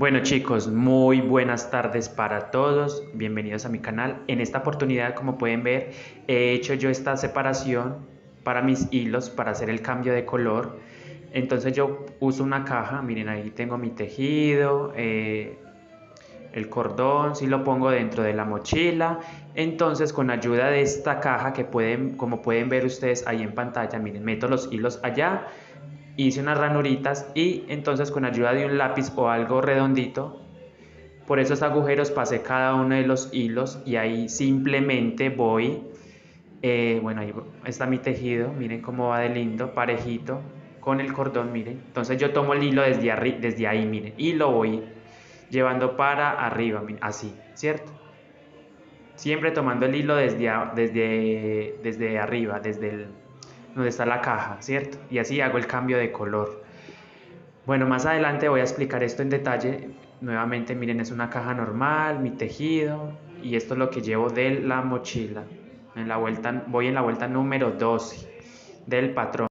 Bueno chicos, muy buenas tardes para todos, bienvenidos a mi canal. En esta oportunidad, como pueden ver, he hecho yo esta separación para mis hilos, para hacer el cambio de color. Entonces yo uso una caja, miren ahí tengo mi tejido, el cordón, si lo pongo dentro de la mochila. Entonces con ayuda de esta caja que pueden, como pueden ver ustedes ahí en pantalla, miren, meto los hilos allá, hice unas ranuritas y entonces con ayuda de un lápiz o algo redondito por esos agujeros pasé cada uno de los hilos y ahí simplemente voy, bueno, ahí está mi tejido, miren cómo va de lindo, parejito, con el cordón, miren. Entonces yo tomo el hilo desde ahí, miren, y lo voy llevando para arriba, miren, así, ¿cierto? Siempre tomando el hilo desde arriba, donde está la caja, ¿cierto? Y así hago el cambio de color. Bueno, más adelante voy a explicar esto en detalle. Nuevamente, miren, es una caja normal, mi tejido, y esto es lo que llevo de la mochila. Voy en la vuelta número 12 del patrón.